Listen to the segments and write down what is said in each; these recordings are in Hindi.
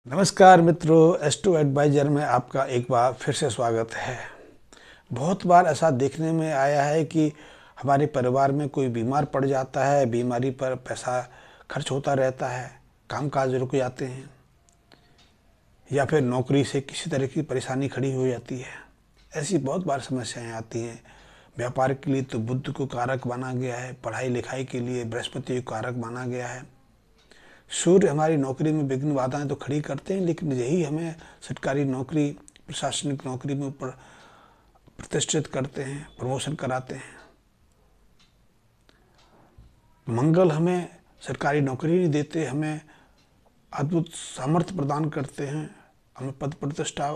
नमस्कार मित्रों, एस2 एडवाइजर में आपका एक बार फिर से स्वागत है। बहुत बार ऐसा देखने में आया है कि हमारे परिवार में कोई बीमार पड़ जाता है, बीमारी पर पैसा खर्च होता रहता है, कामकाज रुक जाते हैं या फिर नौकरी से किसी तरह की परेशानी खड़ी हो जाती है। ऐसी बहुत बार समस्याएं आती हैं। व्यापार के लिए तो बुध को कारक माना गया है, पढ़ाई लिखाई के लिए बृहस्पति को कारक माना गया है। सूर्य हमारी नौकरी में विघ्न बाधाएं तो खड़ी करते हैं, लेकिन यही हमें सरकारी नौकरी, प्रशासनिक नौकरी में ऊपर प्रतिष्ठित करते हैं, प्रमोशन कराते हैं। मंगल हमें सरकारी नौकरी नहीं देते, हमें अद्भुत सामर्थ्य प्रदान करते हैं, हमें पद प्रतिष्ठा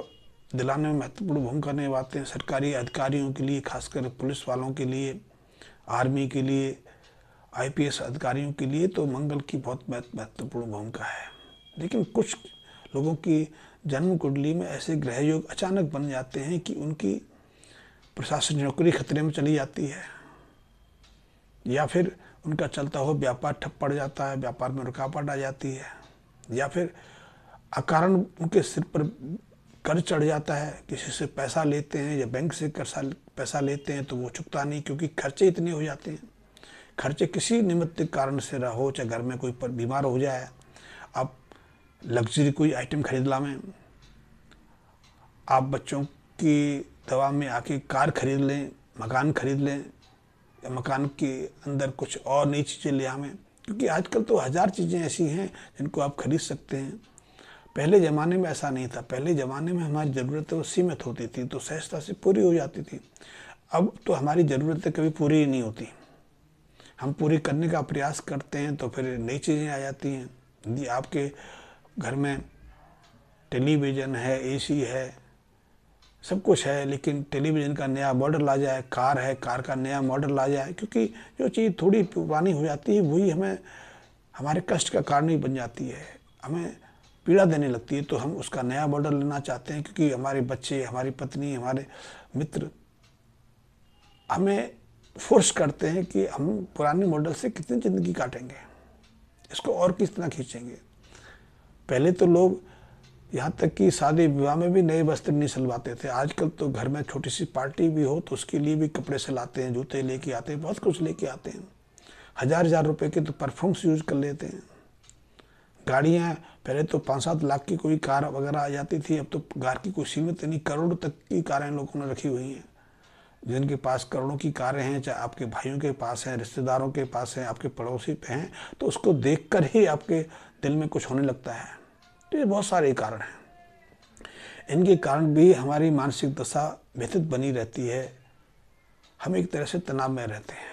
दिलाने में महत्वपूर्ण भूमिका निभाते हैं। सरकारी अधिकारियों के लिए, खासकर पुलिस वालों के लिए, आर्मी के लिए, आईपीएस अधिकारियों के लिए तो मंगल की बहुत महत्वपूर्ण भूमिका है। लेकिन कुछ लोगों की जन्म कुंडली में ऐसे ग्रह योग अचानक बन जाते हैं कि उनकी प्रशासनिक नौकरी खतरे में चली जाती है, या फिर उनका चलता हुआ व्यापार ठप पड़ जाता है, व्यापार में रुकावट आ जाती है, या फिर अकारण उनके सिर पर कर्ज चढ़ जाता है। किसी से पैसा लेते हैं या बैंक से पैसा लेते हैं तो वो चुकता नहीं, क्योंकि खर्चे इतने हो जाते हैं। खर्चे किसी निमित्त कारण से रहा हो, चाहे घर में कोई पर बीमार हो जाए, आप लग्जरी कोई आइटम खरीद लावें, आप बच्चों की दवा में आके कार खरीद लें, मकान खरीद लें, या मकान के अंदर कुछ और नई चीज़ें ले आवें, क्योंकि आजकल तो 1000 चीज़ें ऐसी हैं जिनको आप खरीद सकते हैं। पहले ज़माने में ऐसा नहीं था। पहले ज़माने में हमारी ज़रूरतें वो सीमित होती थी तो सहजता से पूरी हो जाती थी। अब तो हमारी ज़रूरतें कभी पूरी ही नहीं होती। हम पूरी करने का प्रयास करते हैं तो फिर नई चीज़ें आ जाती हैं। यदि आपके घर में टेलीविज़न है, एसी है, सब कुछ है, लेकिन टेलीविज़न का नया मॉडल आ जाए, कार है, कार का नया मॉडल आ जाए, क्योंकि जो चीज़ थोड़ी पुरानी हो जाती है वही हमें हमारे कष्ट का कारण ही बन जाती है, हमें पीड़ा देने लगती है, तो हम उसका नया मॉडल लेना चाहते हैं, क्योंकि हमारे बच्चे, हमारी पत्नी, हमारे मित्र हमें फोर्स करते हैं कि हम पुराने मॉडल से कितनी ज़िंदगी काटेंगे, इसको और किस तरह खींचेंगे। पहले तो लोग यहाँ तक कि शादी विवाह में भी नए वस्त्र नहीं सिलवाते थे। आजकल तो घर में छोटी सी पार्टी भी हो तो उसके लिए भी कपड़े सिलाते हैं, जूते लेके आते हैं, बहुत कुछ लेके आते हैं। 1000 रुपए के तो परफ्यूम्स यूज कर लेते हैं। गाड़ियाँ पहले तो 5-7 लाख की कोई कार वगैरह आ जाती थी, अब तो कार की कोई सीमित नहीं, करोड़ तक की कारें लोगों ने रखी हुई हैं। जिनके पास करोड़ों की कारें हैं, चाहे आपके भाइयों के पास हैं, रिश्तेदारों के पास हैं, आपके पड़ोसी पे हैं, तो उसको देखकर ही आपके दिल में कुछ होने लगता है। तो ये बहुत सारे कारण हैं। इनके कारण भी हमारी मानसिक दशा व्यथित बनी रहती है। हम एक तरह से तनाव में रहते हैं,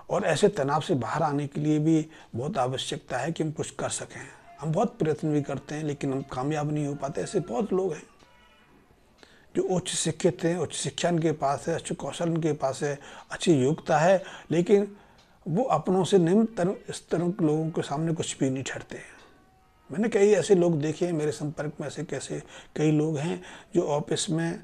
और ऐसे तनाव से बाहर आने के लिए भी बहुत आवश्यकता है कि हम कुछ कर सकें। हम बहुत प्रयत्न भी करते हैं, लेकिन हम कामयाब नहीं हो पाते। ऐसे बहुत लोग हैं जो उच्च शिक्षित हैं, उच्च शिक्षा इनके पास है, अच्छे कौशल इनके पास है, अच्छी योग्यता है, लेकिन वो अपनों से निम्न स्तरों के लोगों के सामने कुछ भी नहीं ठहरते। मैंने कई ऐसे लोग देखे हैं मेरे संपर्क में, ऐसे कैसे कई लोग हैं जो ऑफिस में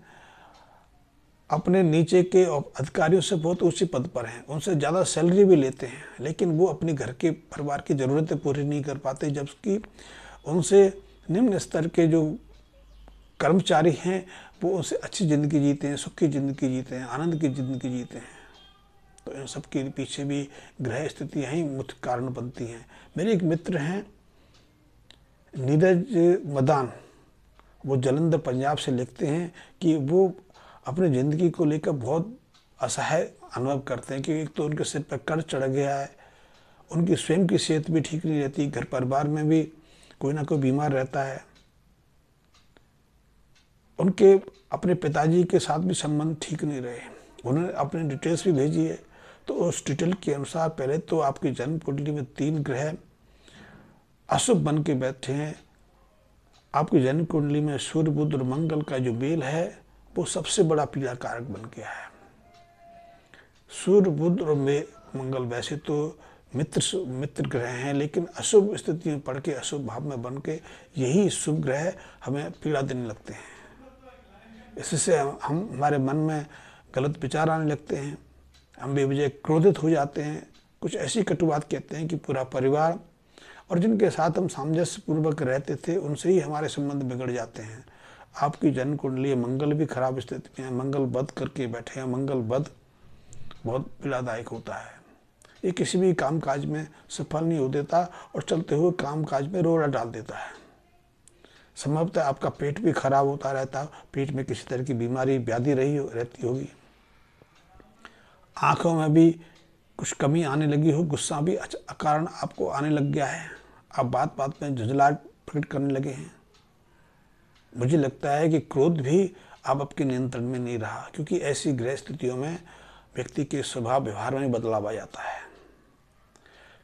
अपने नीचे के अधिकारियों से बहुत ऊंचे पद पर हैं, उनसे ज़्यादा सैलरी भी लेते हैं, लेकिन वो अपने घर के परिवार की ज़रूरतें पूरी नहीं कर पाते, जबकि उनसे निम्न स्तर के जो कर्मचारी हैं वो उनसे अच्छी ज़िंदगी जीते हैं, सुख की ज़िंदगी जीते हैं, आनंद की ज़िंदगी जीते हैं। तो इन सब के पीछे भी ग्रह स्थितियाँ ही मुख्य कारण बनती हैं। मेरे एक मित्र हैं नीरज मदान, वो जालंधर पंजाब से लिखते हैं कि वो अपनी ज़िंदगी को लेकर बहुत असहाय अनुभव करते हैं कि एक तो उनके सिर पर कर्ज चढ़ गया है, उनकी स्वयं की सेहत भी ठीक नहीं रहती, घर परिवार में भी कोई ना कोई बीमार रहता है, उनके अपने पिताजी के साथ भी संबंध ठीक नहीं रहे। उन्होंने अपनी डिटेल्स भी भेजी है, तो उस डिटेल के अनुसार पहले तो आपकी जन्म कुंडली में 3 ग्रह अशुभ बन के बैठे हैं। आपकी जन्म कुंडली में सूर्य, बुध और मंगल का जो मेल है वो सबसे बड़ा पीड़ा कारक बन गया है। सूर्य, बुध और मंगल वैसे तो मित्र ग्रह हैं, लेकिन अशुभ स्थिति में पड़ के, अशुभ भाव में बन के यही शुभ ग्रह हमें पीड़ा देने लगते हैं। इससे हम हमारे मन में गलत विचार आने लगते हैं, हम बेवजह क्रोधित हो जाते हैं, कुछ ऐसी कटु बात कहते हैं कि पूरा परिवार और जिनके साथ हम सामंजस्य पूर्वक रहते थे उनसे ही हमारे संबंध बिगड़ जाते हैं। आपकी जन्म कुंडली मंगल भी खराब स्थिति में है, मंगल बद करके बैठे हैं। मंगल बद बहुत पीड़ादायक होता है, ये किसी भी कामकाज में सफल नहीं हो देता और चलते हुए कामकाज में रोड़ा डाल देता है। संभवतः आपका पेट भी खराब होता रहता, पेट में किसी तरह की बीमारी व्याधि रहती होगी। आंखों में भी कुछ कमी आने लगी हो, गुस्सा भी अकारण आपको आने लग गया है, आप बात बात में झुंझलाहट प्रकट करने लगे हैं। मुझे लगता है कि क्रोध भी अब आपके नियंत्रण में नहीं रहा, क्योंकि ऐसी गृह स्थितियों में व्यक्ति के स्वभाव व्यवहार में बदलाव आ जाता है।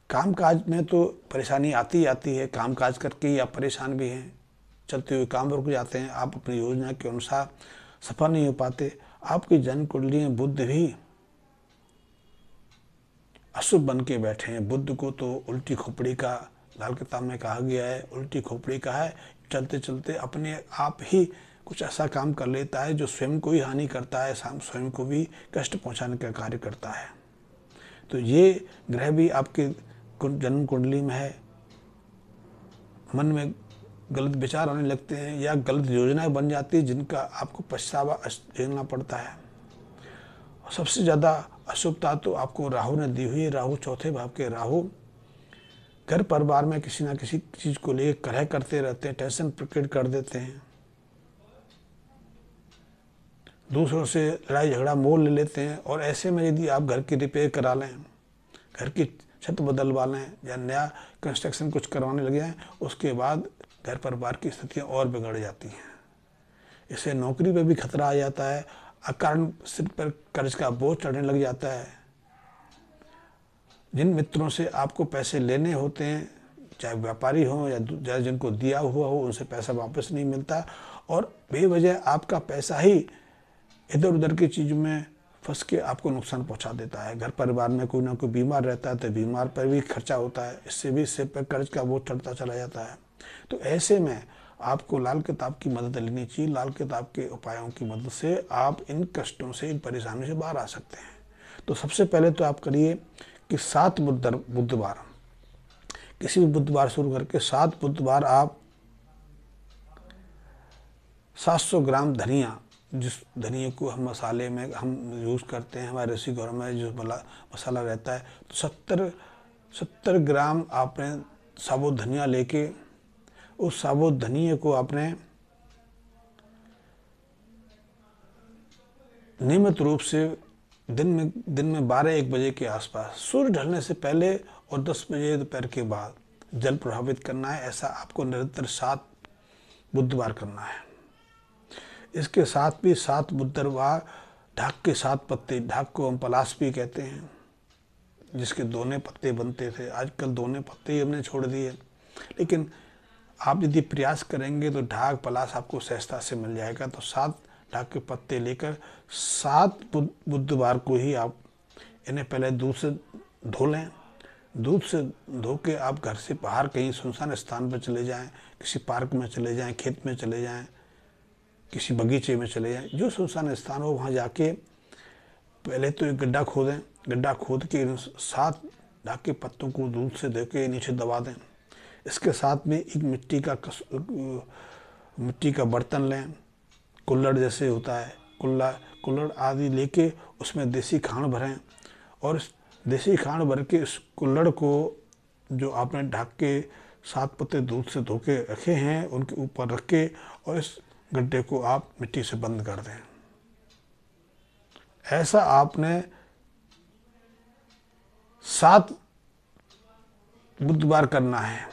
कामकाज में तो परेशानी आती ही आती है, कामकाज करके ही आप परेशान भी हैं, चलते हुए काम रुक जाते हैं, आप अपनी योजना के अनुसार सफल नहीं हो पाते। आपकी जन्म कुंडली में बुध भी अशुभ बन के बैठे हैं। बुध को तो उल्टी खोपड़ी का लाल किताब में कहा गया है, उल्टी खोपड़ी का है, चलते चलते अपने आप ही कुछ ऐसा काम कर लेता है जो स्वयं को ही हानि करता है, स्वयं को भी कष्ट पहुंचाने का कार्य करता है। तो ये ग्रह भी आपके जन्म कुंडली में है। मन में गलत विचार आने लगते हैं या गलत योजनाएं बन जाती है जिनका आपको पछतावा झेलना पड़ता है। और सबसे ज़्यादा अशुभता तो आपको राहु ने दी हुई है। राहु चौथे भाव के राहु घर परिवार में किसी ना किसी चीज़ को लेकर कलह करते रहते हैं, टेंशन प्रकट कर देते हैं, दूसरों से लड़ाई झगड़ा मोल ले लेते हैं। और ऐसे में यदि आप घर की रिपेयर करा लें, घर की छत बदलवा लें या नया कंस्ट्रक्शन कुछ करवाने लगे हैं, उसके बाद घर परिवार की स्थितियाँ और बिगड़ जाती हैं। इससे नौकरी पर भी खतरा आ जाता है, अकारण सिर पर कर्ज का बोझ चढ़ने लग जाता है। जिन मित्रों से आपको पैसे लेने होते हैं, चाहे व्यापारी हों या जिनको दिया हुआ हो, उनसे पैसा वापस नहीं मिलता और बेवजह आपका पैसा ही इधर उधर की चीज़ में फंस के आपको नुकसान पहुंचा देता है। घर परिवार में कोई ना कोई बीमार रहता है तो बीमार पर भी खर्चा होता है, इससे भी सिर पर कर्ज का बोझ चढ़ता चला जाता है। तो ऐसे में आपको लाल किताब की मदद लेनी चाहिए। लाल किताब के उपायों की मदद से आप इन कष्टों से, इन परेशानियों से बाहर आ सकते हैं। तो सबसे पहले तो आप करिए कि 7 बुधवार, किसी भी बुधवार शुरू करके 7 बुधवार आप 700 ग्राम धनिया, जिस धनिया को हम मसाले में हम यूज़ करते हैं, हमारे ऋषि घरों में जो मसाला रहता है, तो 70 ग्राम आपने साबुत धनिया लेके उस साबुत धनिया को आपने नियमित रूप से दिन में 12-1 बजे के आसपास, सूर्य ढलने से पहले और 10 बजे दोपहर के बाद जल प्रभावित करना है। ऐसा आपको निरंतर 7 बुधवार करना है। इसके साथ भी 7 बुधवार ढाक के 7 पत्ते, ढाक को हम पलाश भी कहते हैं, जिसके दोने पत्ते बनते थे, आजकल दोने पत्ते ही हमने छोड़ दिए। लेकिन आप यदि प्रयास करेंगे तो ढाक पलाश आपको सहजता से मिल जाएगा। तो 7 ढाक के पत्ते लेकर 7 बुधवार को ही आप इन्हें पहले दूध से धो लें। दूध से धो के आप घर से बाहर कहीं सुनसान स्थान पर चले जाएं, किसी पार्क में चले जाएं, खेत में चले जाएं, किसी बगीचे में चले जाएं, जो सुनसान स्थान हो वहाँ जाके पहले तो एक गड्ढा खोदें। गड्ढा खोद के 7 ढाक के पत्तों को दूध से धो के नीचे दबा दें। इसके साथ में एक मिट्टी का बर्तन लें, कुल्हड़ जैसे होता है, कुल्हड़ आदि लेके उसमें देसी खांड भरें और इस देसी खांड भर के इस कुल्हड़ को जो आपने ढक के 7 पत्ते दूध से धो के रखे हैं उनके ऊपर रख के और इस गड्ढे को आप मिट्टी से बंद कर दें। ऐसा आपने 7 बुधवार करना है।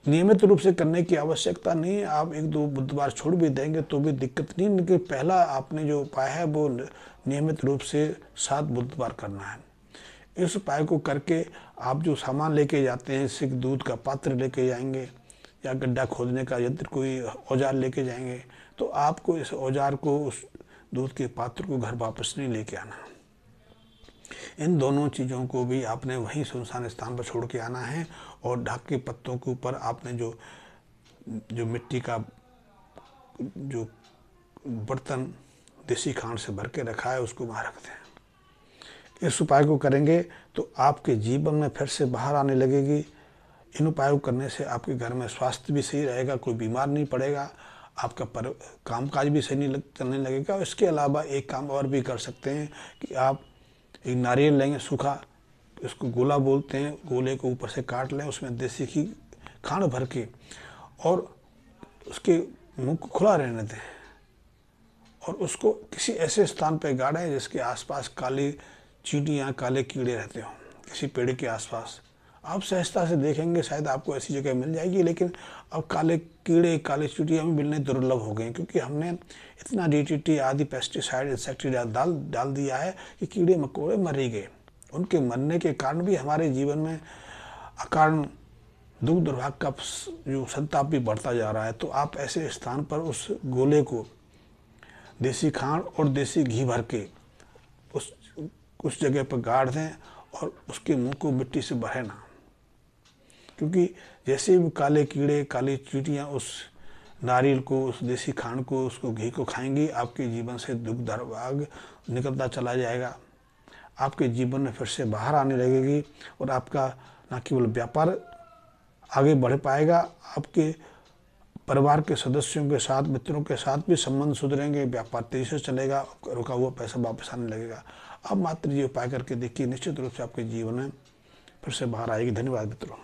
नियमित रूप से करने की आवश्यकता नहीं है, आप 1-2 बुधवार छोड़ भी देंगे तो भी दिक्कत नहीं, लेकिन पहला आपने जो उपाय है वो नियमित रूप से 7 बुधवार करना है। इस उपाय को करके आप जो सामान लेके जाते हैं, जैसे दूध का पात्र लेके जाएंगे या गड्ढा खोदने का यंत्र कोई औजार लेके जाएंगे, तो आपको इस औजार को, उस दूध के पात्र को घर वापस नहीं लेके आना। इन दोनों चीज़ों को भी आपने वहीं सुनसान स्थान पर छोड़ के आना है और ढाक के पत्तों के ऊपर आपने जो मिट्टी का जो बर्तन देसी खांड से भर के रखा है उसको वहाँ रख दें। इस उपाय को करेंगे तो आपके जीवन में फिर से बाहर आने लगेगी। इन उपायों को करने से आपके घर में स्वास्थ्य भी सही रहेगा, कोई बीमार नहीं पड़ेगा, आपका कामकाज भी सही नहीं चलने लगेगा। इसके अलावा एक काम और भी कर सकते हैं कि आप एक नारियल लेंगे सूखा, इसको गोला बोलते हैं, गोले को ऊपर से काट लें, उसमें देसी घी खांड भर के और उसके मुंह को खुला रहने दें और उसको किसी ऐसे स्थान पर गाड़ें जिसके आसपास काली चींटियाँ, काले कीड़े रहते हों, किसी पेड़ के आसपास। आप सहजता से देखेंगे शायद आपको ऐसी जगह मिल जाएगी, लेकिन अब काले कीड़े, काली चींटियाँ भी मिलने दुर्लभ हो गए, क्योंकि हमने इतना DDT आदि पेस्टिसाइड इंसेक्टिसाइड डाल दिया है कि कीड़े मकोड़े मर ही गए। उनके मरने के कारण भी हमारे जीवन में अकारण दुख दुर्भाग्य का जो संताप भी बढ़ता जा रहा है। तो आप ऐसे स्थान पर उस गोले को देसी खांड और देसी घी भर के उस जगह पर गाड़ दें और उसके मुंह को मिट्टी से भरे ना, क्योंकि जैसे भी काले कीड़े, काली चींटियाँ उस नारियल को, उस देसी खांड को, उसको घी को खाएंगी, आपके जीवन से दुख दुर्भाग्य निकलता चला जाएगा। आपके जीवन में फिर से बाहर आने लगेगी और आपका न केवल व्यापार आगे बढ़ पाएगा, आपके परिवार के सदस्यों के साथ, मित्रों के साथ भी संबंध सुधरेंगे, व्यापार तेजी से चलेगा, रुका हुआ पैसा वापस आने लगेगा। आप मात्र ये उपाय करके देखिए, निश्चित रूप से आपके जीवन में फिर से बाहर आएगी। धन्यवाद मित्रों।